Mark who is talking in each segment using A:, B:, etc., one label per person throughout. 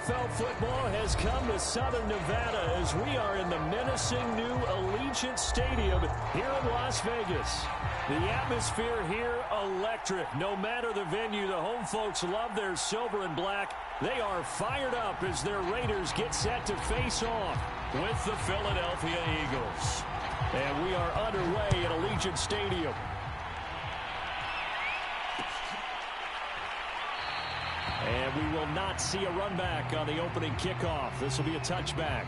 A: NFL football has come to Southern Nevada as we are in the menacing new Allegiant Stadium here in Las Vegas. The atmosphere here, electric. No matter the venue, the home folks love their silver and black. They are fired up as their Raiders get set to face off with the Philadelphia Eagles. And we are underway at Allegiant Stadium. And we will not see a run back on the opening kickoff. This will be a touchback.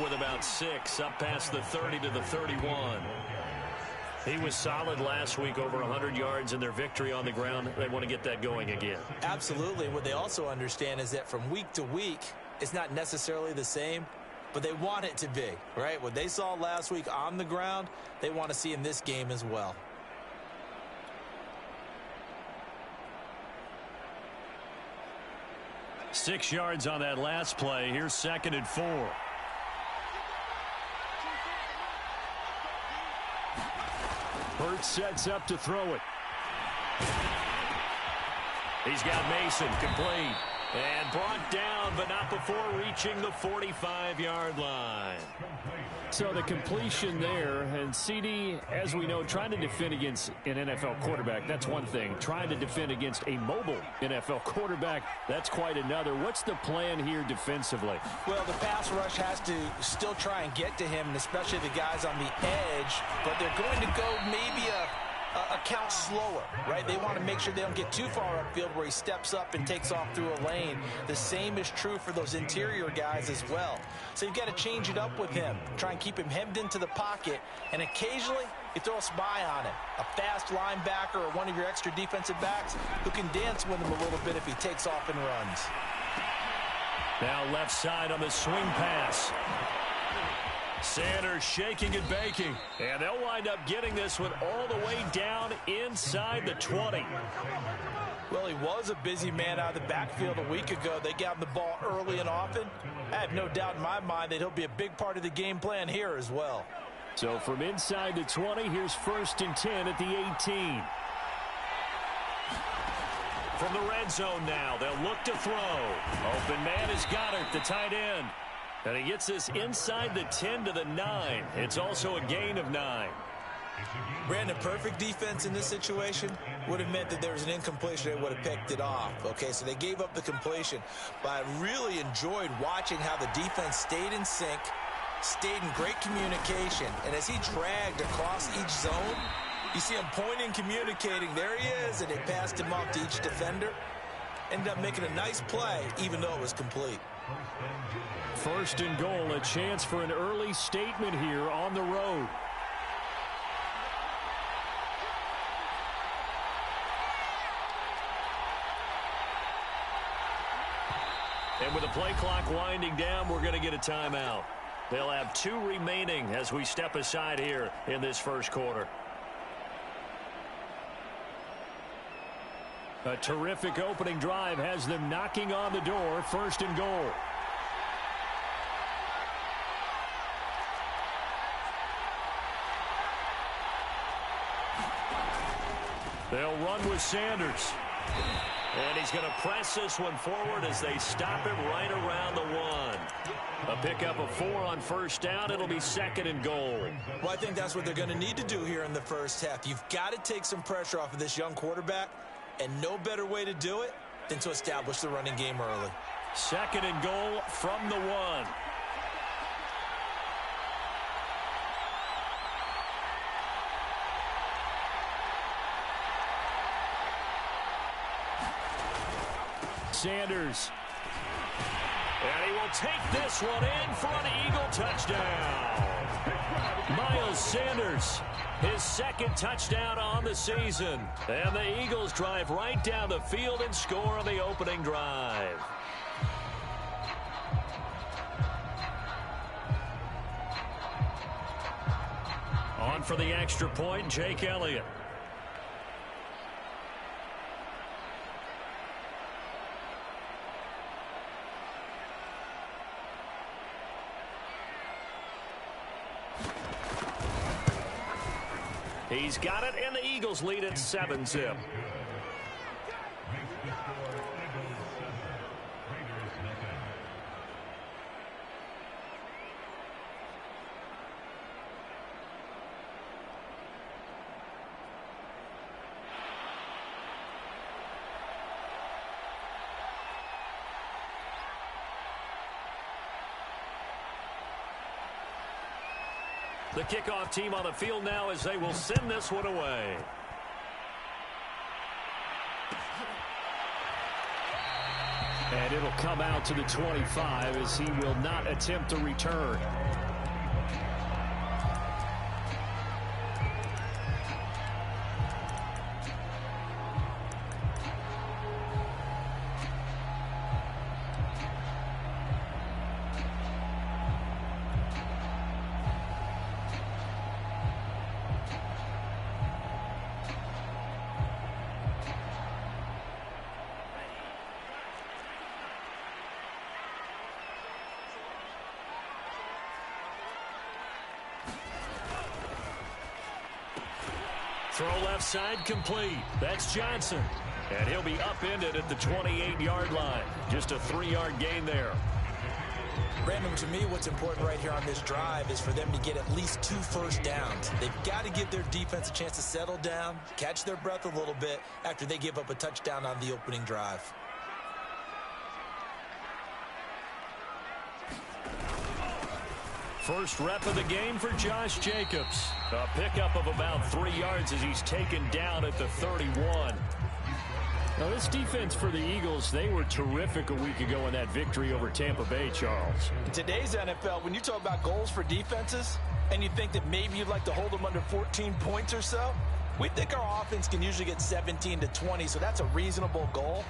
A: With about 6 up past the 30 to the 31. He was solid last week, over 100 yards in their victory on the ground. They want to get that going again.
B: Absolutely. What they also understand is that from week to week, it's not necessarily the same, but they want it to be, right? What they saw last week on the ground, they want to see in this game as well.
A: Six yards on that last play. Here's 2nd and 4. Hurts sets up to throw it. He's got Mason complete. And brought down, but not before reaching the 45-yard line. So the completion there, and CD, as we know, trying to defend against an NFL quarterback, that's one thing. Trying to defend against a mobile NFL quarterback, that's quite another. What's the plan here defensively?
B: Well, the pass rush has to still try and get to him, and especially the guys on the edge, but they're going to go maybe a count slower, right? They want to make sure they don't get too far upfield where he steps up and takes off through a lane. The same is true for those interior guys as well. So you've got to change it up with him. Try and keep him hemmed into the pocket, and occasionally you throw a spy on him. A fast linebacker or one of your extra defensive backs who can dance with him a little bit if he takes off and runs.
A: Now left side on the swing pass. Sanders shaking and baking. And they'll wind up getting this one all the way down inside the 20.
B: Well, he was a busy man out of the backfield a week ago. They got him the ball early and often. I have no doubt in my mind that he'll be a big part of the game plan here as well.
A: So from inside the 20, here's 1st and 10 at the 18. From the red zone now, they'll look to throw. Open man is Goddard, the tight end. And he gets this inside the 10 to the 9. It's also a gain of 9.
B: Brandon, perfect defense in this situation would have meant that there was an incompletion. They would have picked it off. Okay, so they gave up the completion. But I really enjoyed watching how the defense stayed in sync, stayed in great communication. And as he dragged across each zone, you see him pointing, communicating. There he is, and they passed him off to each defender. Ended up making a nice play, even though it was complete.
A: 1st and goal, a chance for an early statement here on the road. And with the play clock winding down, we're going to get a timeout. They'll have 2 remaining as we step aside here in this first quarter. A terrific opening drive has them knocking on the door. 1st and goal. They'll run with Sanders. And he's going to press this one forward as they stop him right around the 1. A pickup of 4 on 1st down. It'll be 2nd and goal.
B: Well, I think that's what they're going to need to do here in the first half. You've got to take some pressure off of this young quarterback, and no better way to do it than to establish the running game early.
A: 2nd and goal from the 1. Sanders. And he will take this one in for an Eagle touchdown. Miles Sanders, his second touchdown on the season. And the Eagles drive right down the field and score on the opening drive. On for the extra point, Jake Elliott. He's got it, and the Eagles lead at 7-zip. The kickoff team on the field now as they will send this one away. And it'll come out to the 25 as he will not attempt to return. Throw left side complete. That's Johnson. And he'll be upended at the 28-yard line. Just a 3-yard gain there.
B: Brandon, to me, what's important right here on this drive is for them to get at least 2 first downs. They've got to give their defense a chance to settle down, catch their breath a little bit after they give up a touchdown on the opening drive.
A: First rep of the game for Josh Jacobs. A pickup of about 3 yards as he's taken down at the 31. Now, this defense for the Eagles, they were terrific a week ago in that victory over Tampa Bay, Charles.
B: In today's NFL, when you talk about goals for defenses, and you think that maybe you'd like to hold them under 14 points or so, we think our offense can usually get 17 to 20, so that's a reasonable goal.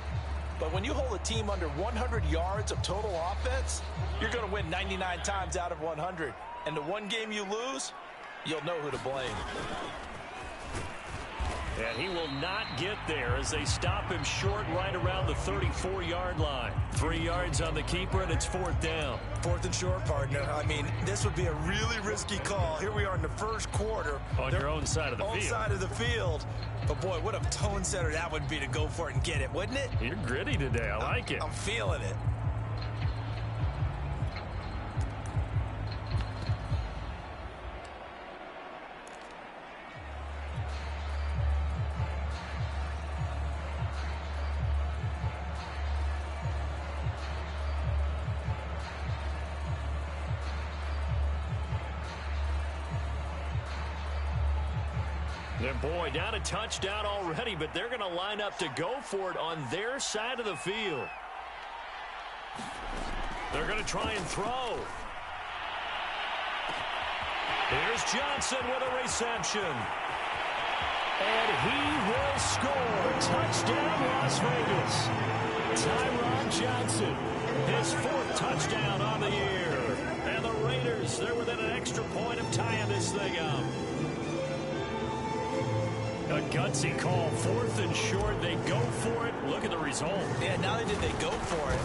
B: But when you hold a team under 100 yards of total offense, you're going to win 99 times out of 100. And the one game you lose, you'll know who to blame.
A: And he will not get there as they stop him short right around the 34-yard line. 3 yards on the keeper, and it's 4th down.
B: 4th and short, partner. I mean, this would be a really risky call. Here we are in the first quarter.
A: On your own side of the field.
B: Own side of the field. But, boy, what a tone setter that would be to go for it and get it, wouldn't it?
A: You're gritty today. I like it.
B: I'm feeling it.
A: And boy, down a touchdown already, but they're going to line up to go for it on their side of the field. They're going to try and throw. Here's Johnson with a reception. And he will score. Touchdown, Las Vegas. Tyron Johnson, his 4th touchdown on the year. And the Raiders, they're within an extra point of tying this thing up. A gutsy call, 4th and short. They go for it. Look at the result.
B: Yeah, not only did they go for it,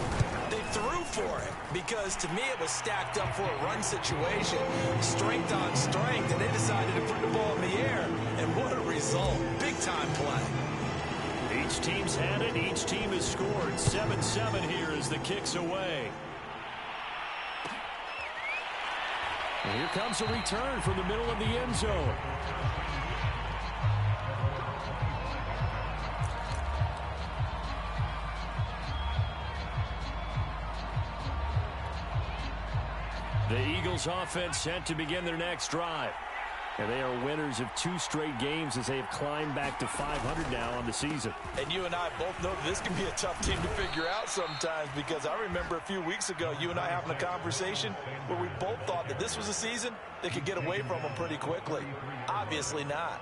B: they threw for it. Because to me, it was stacked up for a run situation. Strength on strength, and they decided to put the ball in the air. And what a result. Big-time play.
A: Each team's had it. Each team has scored. 7-7 here as the kick's away. And here comes a return from the middle of the end zone. The Eagles offense set to begin their next drive. And they are winners of 2 straight games as they have climbed back to 500 now on the season.
B: And you and I both know this can be a tough team to figure out sometimes, because I remember a few weeks ago you and I having a conversation where we both thought that this was a season that could get away from them pretty quickly. Obviously not.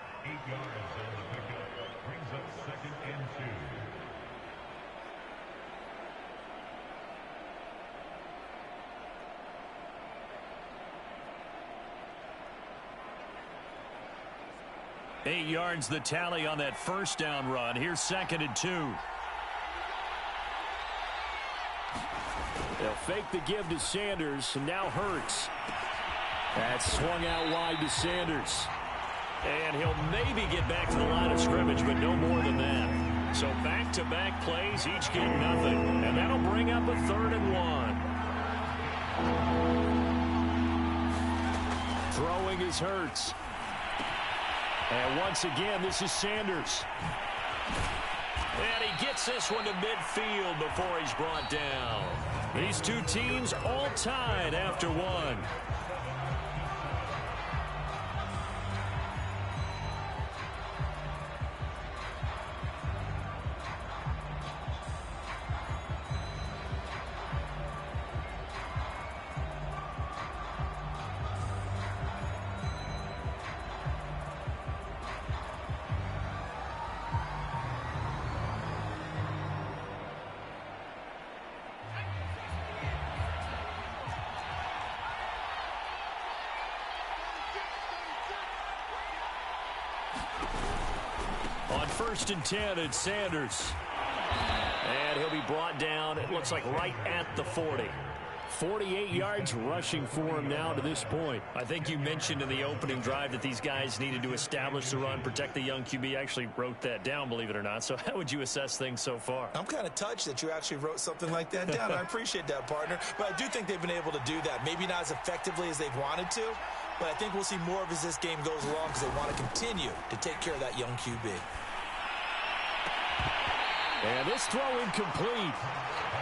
A: 8 yards the tally on that first down run. Here's 2nd and 2. They'll fake the give to Sanders, and now Hurts. That's swung out wide to Sanders. And he'll maybe get back to the line of scrimmage, but no more than that. So back-to-back plays, each get nothing. And that'll bring up a 3rd and 1. Throwing is Hurts. And once again, this is Sanders. And he gets this one to midfield before he's brought down. These two teams all tied after 1. On 1st and 10, it's Sanders. And he'll be brought down, it looks like right at the 40. 48 yards rushing for him now to this point. I think you mentioned in the opening drive that these guys needed to establish the run, protect the young QB. I actually wrote that down, believe it or not. So how would you assess things so far?
B: I'm kind of touched that you actually wrote something like that down. I appreciate that, partner. But I do think they've been able to do that. Maybe not as effectively as they've wanted to, but I think we'll see more of as this game goes along, because they want to continue to take care of that young QB.
A: And this throw incomplete.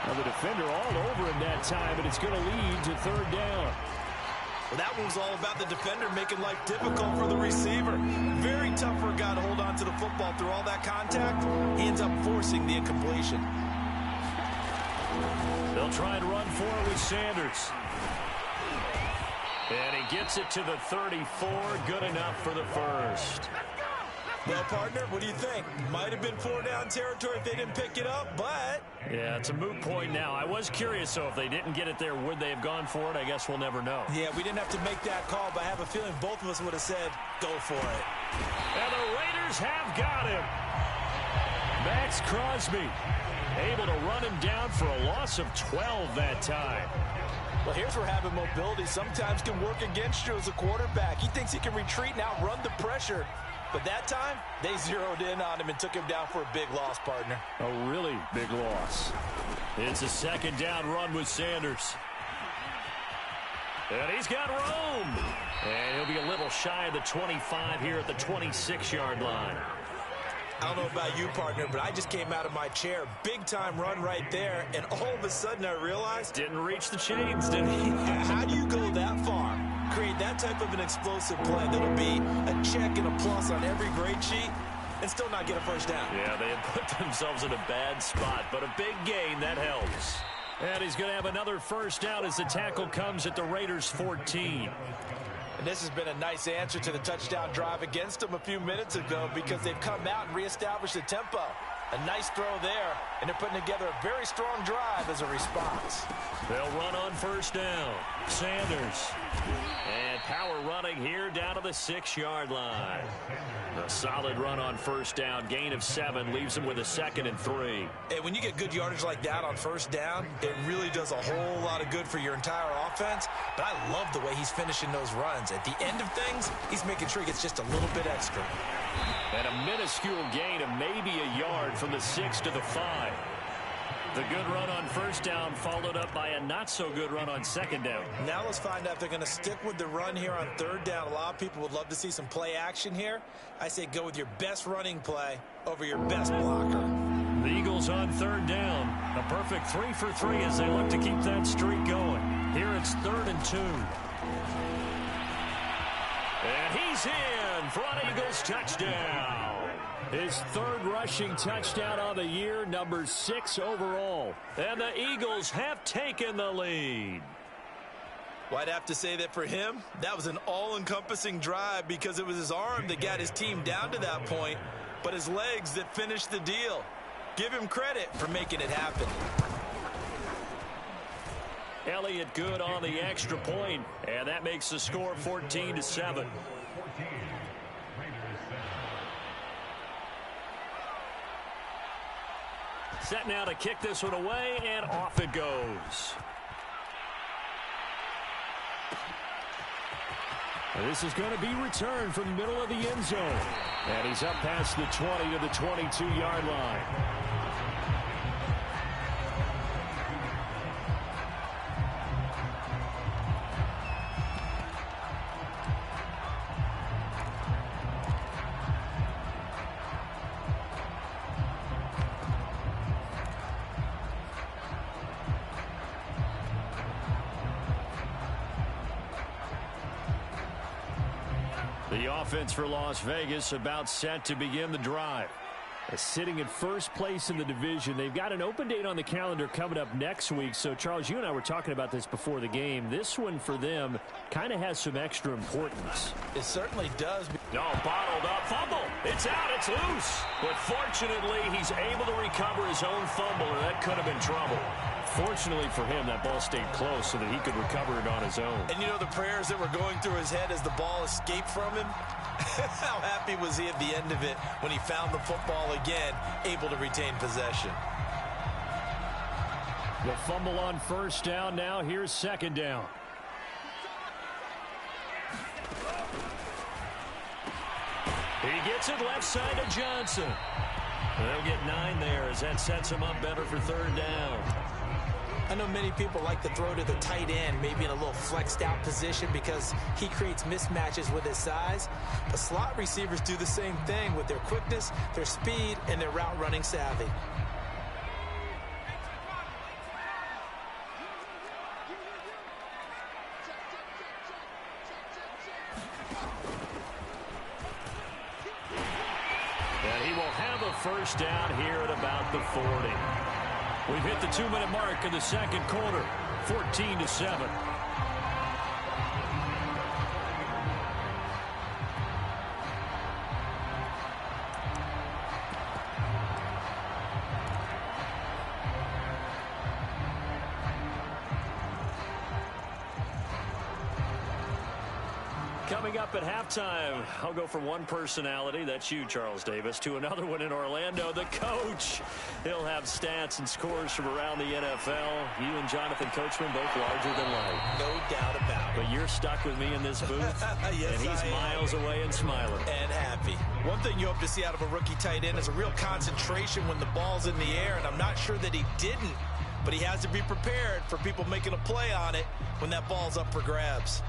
A: Now the defender all over him that time, and it's going to lead to 3rd down.
B: Well, that one was all about the defender making life difficult for the receiver. Very tough for a guy to hold on to the football through all that contact. He ends up forcing the incompletion.
A: They'll try and run for it with Sanders. And he gets it to the 34. Good enough for the first.
B: Well, partner, what do you think? Might have been 4-down territory if they didn't pick it up, but...
A: Yeah, it's a moot point now. I was curious, so if they didn't get it there, would they have gone for it? I guess we'll never know.
B: Yeah, we didn't have to make that call, but I have a feeling both of us would have said, go for it.
A: And the Raiders have got him. Max Crosby able to run him down for a loss of 12 that time.
B: Well, here's where having mobility sometimes can work against you as a quarterback. He thinks he can retreat and outrun the pressure. But that time, they zeroed in on him and took him down for a big loss, partner.
A: A really big loss. It's a 2nd down run with Sanders. And he's got room. And he'll be a little shy of the 25 here at the 26-yard line.
B: I don't know about you, partner, but I just came out of my chair. Big-time run right there, and all of a sudden I realized...
A: Didn't reach the chains, did he?
B: How do you go that far? Create that type of an explosive play that'll be a check and a plus on every grade sheet and still not get a first down.
A: Yeah, they had put themselves in a bad spot, but a big gain, that helps. And he's going to have another first down as the tackle comes at the Raiders' 14.
B: And this has been a nice answer to the touchdown drive against them a few minutes ago, because they've come out and reestablished the tempo. A nice throw there, and they're putting together a very strong drive as a response.
A: They'll run on first down. Sanders. And power running here down to the 6-yard line. A solid run on first down. Gain of 7 leaves them with a 2nd and 3.
B: And when you get good yardage like that on first down, it really does a whole lot of good for your entire offense. But I love the way he's finishing those runs. At the end of things, he's making sure he gets just a little bit extra.
A: And a minuscule gain of maybe a yard from the 6 to the 5. The good run on first down followed up by a not-so-good run on 2nd down.
B: Now let's find out if they're going to stick with the run here on 3rd down. A lot of people would love to see some play action here. I say go with your best running play over your best blocker.
A: The Eagles on 3rd down. A perfect 3 for 3 as they look to keep that streak going. Here it's 3rd and 2. And He's in for an Eagles touchdown. His third rushing touchdown on the year, number 6 overall. And the Eagles have taken the lead.
B: Well, I'd have to say that for him, that was an all-encompassing drive because it was his arm that got his team down to that point, but his legs that finished the deal. Give him credit for making it happen.
A: Elliott good on the extra point, and that makes the score 14-7. Set now to kick this one away, and off it goes. And this is going to be returned from the middle of the end zone. And he's up past the 20 to the 22-yard line. The offense for Las Vegas about set to begin the drive. Sitting in first place in the division. They've got an open date on the calendar coming up next week. So, Charles, you and I were talking about this before the game. This one for them kind of has some extra importance.
B: It certainly does.
A: No, bottled up. Fumble. It's out. It's loose. But fortunately, he's able to recover his own fumble, or that could have been trouble. Fortunately for him, that ball stayed close so that he could recover it on his own.
B: And you know the prayers that were going through his head as the ball escaped from him? How happy was he at the end of it when he found the football again, able to retain possession?
A: The fumble on first down. Now here's second down. He gets it left side to Johnson. They'll get 9 there as that sets him up better for third down.
B: I know many people like to throw to the tight end, maybe in a little flexed out position because he creates mismatches with his size. But slot receivers do the same thing with their quickness, their speed, and their route running savvy.
A: And he will have a first down here at about the 40. We've hit the 2-minute mark in the second quarter, 14-7. Coming up at halftime, I'll go from one personality, that's you, Charles Davis, to another one in Orlando, the coach. He'll have stats and scores from around the NFL. You and Jonathan Coachman both larger than life.
B: No doubt about it.
A: But you're stuck with me in this booth,
B: yes,
A: and he's miles away and smiling.
B: And happy. One thing you hope to see out of a rookie tight end is a real concentration when the ball's in the air, and I'm not sure that he didn't, but he has to be prepared for people making a play on it when that ball's up for grabs.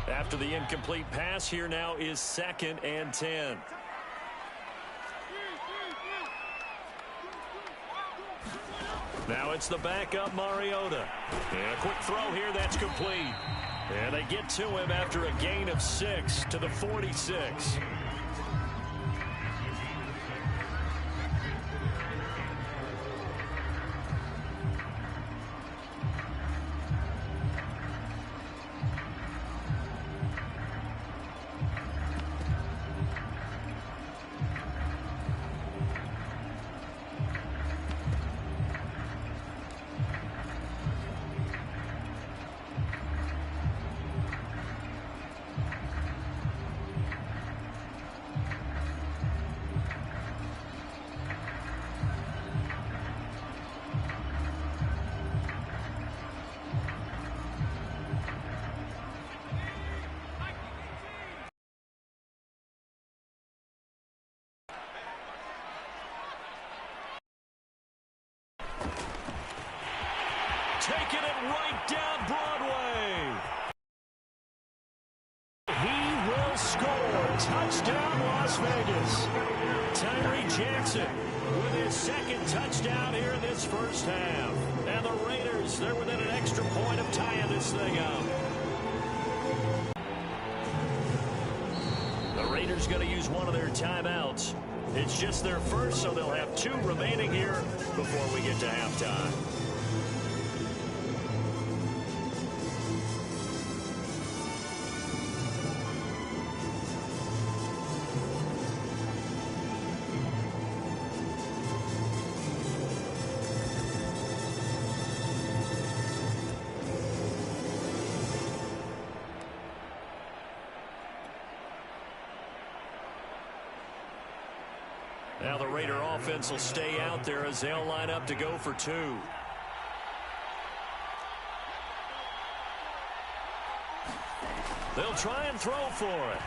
A: After the incomplete pass, here now is 2nd and 10. Now it's the backup Mariota. And a quick throw here that's complete. And they get to him after a gain of 6 to the 46. Taking it right down Broadway. He will score. Touchdown, Las Las Vegas. Tyree Jackson with his second touchdown here in this first half. And the Raiders, they're within an extra point of tying this thing up. The Raiders going to use one of their timeouts. It's just their first, so they'll have 2 remaining here before we get to halftime. Now the Raider offense will stay out there as they'll line up to go for 2. They'll try and throw for it.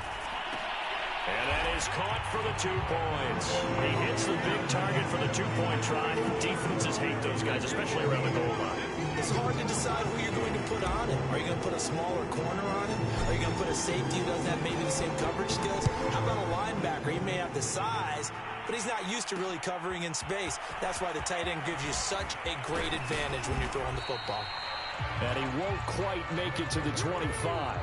A: And that is caught for the 2 points. He hits the big target for the 2-point try. Defenses hate those guys, especially around the goal line.
B: It's hard to decide who you're going to put on him. Are you going to put a smaller corner on him? Are you going to put a safety who doesn't have maybe the same coverage skills? How about a linebacker? He may have the size, but he's not used to really covering in space. That's why the tight end gives you such a great advantage when you're throwing the football.
A: And he won't quite make it to the 25.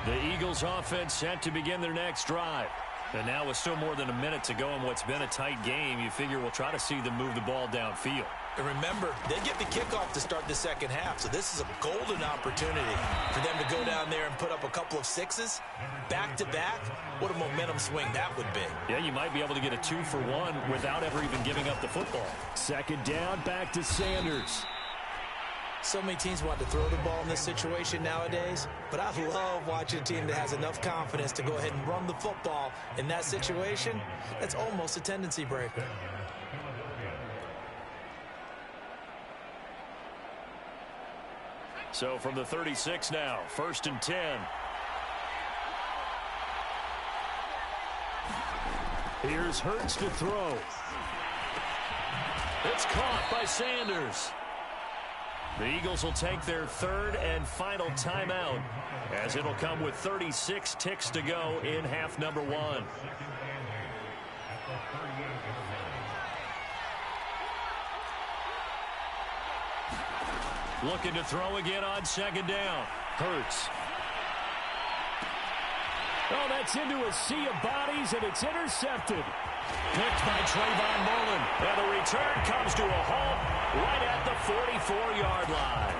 A: The Eagles offense set to begin their next drive. And now with still more than a minute to go in what's been a tight game, you figure we'll try to see them move the ball downfield.
B: And remember, they get the kickoff to start the second half, so this is a golden opportunity for them to go down there and put up a couple of 6s back-to-back. What a momentum swing that would be.
A: Yeah, you might be able to get a 2-for-1 without ever even giving up the football. Second down, back to Sanders.
B: So many teams want to throw the ball in this situation nowadays, but I love watching a team that has enough confidence to go ahead and run the football in that situation. That's almost a tendency breaker.
A: So from the 36 now, 1st and 10. Here's Hurts to throw. It's caught by Sanders. The Eagles will take their 3rd and final timeout as it'll come with 36 ticks to go in half number 1. Looking to throw again on 2nd down. Hurts. Oh, that's into a sea of bodies, and it's intercepted. Picked by Trayvon Mullen. And the return comes to a halt right at the 44-yard line.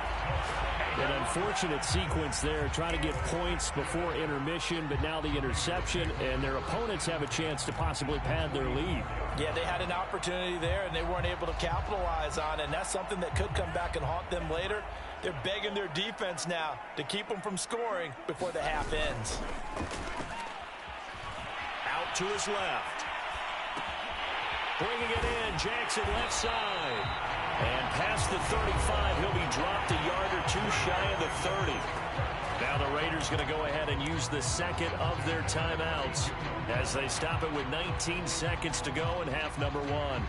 A: An unfortunate sequence there, trying to get points before intermission, but now the interception, and their opponents have a chance to possibly pad their lead.
B: Yeah, they had an opportunity there, and they weren't able to capitalize on it, and that's something that could come back and haunt them later. They're begging their defense now to keep them from scoring before the half ends.
A: Out to his left. Bringing it in, Jackson left side. And past the 35, he'll be dropped a yard or 2 shy of the 30. Now the Raiders going to go ahead and use the 2nd of their timeouts as they stop it with 19 seconds to go in half number 1.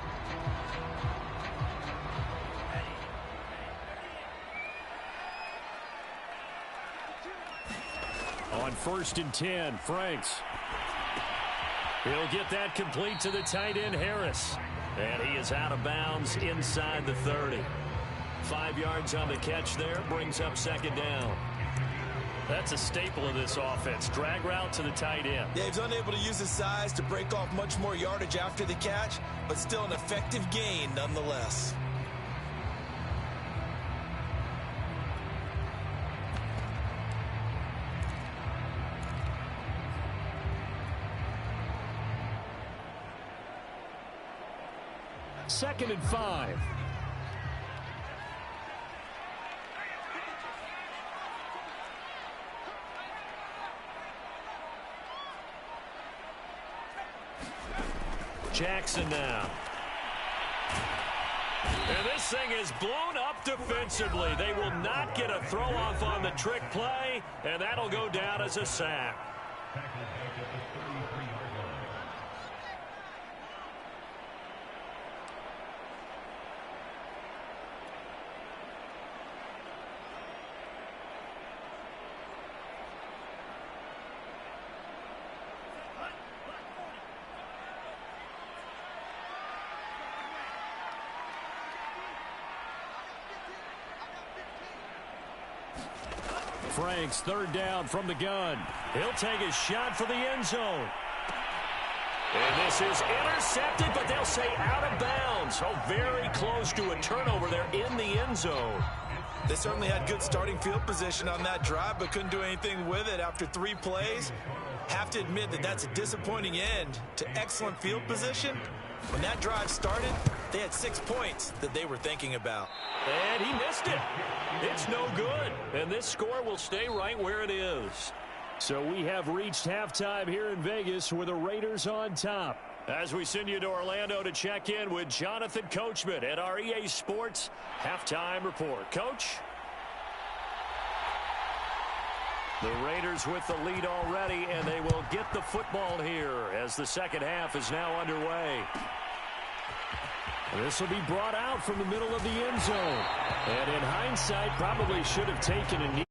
A: On 1st and 10, Franks. He'll get that complete to the tight end, Harris. And he is out of bounds inside the 30. 5 yards on the catch there, brings up 2nd down. That's a staple of this offense. Drag route to the tight end.
B: Yeah, he's unable to use his size to break off much more yardage after the catch, but still an effective gain nonetheless.
A: Second and 5. Jackson now. And this thing is blown up defensively. They will not get a throw off on the trick play, and that'll go down as a sack. Franks, third down from the gun. He'll take a shot for the end zone. And this is intercepted, but they'll say out of bounds. Oh, very close to a turnover there in the end zone.
B: They certainly had good starting field position on that drive, but couldn't do anything with it after 3 plays. Have to admit that that's a disappointing end to excellent field position. When that drive started, they had 6 points that they were thinking about.
A: And he missed it. It's no good. And this score will stay right where it is. So we have reached halftime here in Vegas with the Raiders on top. As we send you to Orlando to check in with Jonathan Coachman at our EA Sports Halftime Report. Coach? The Raiders with the lead already, and they will get the football here as the second half is now underway. This will be brought out from the middle of the end zone. And in hindsight, probably should have taken a knee.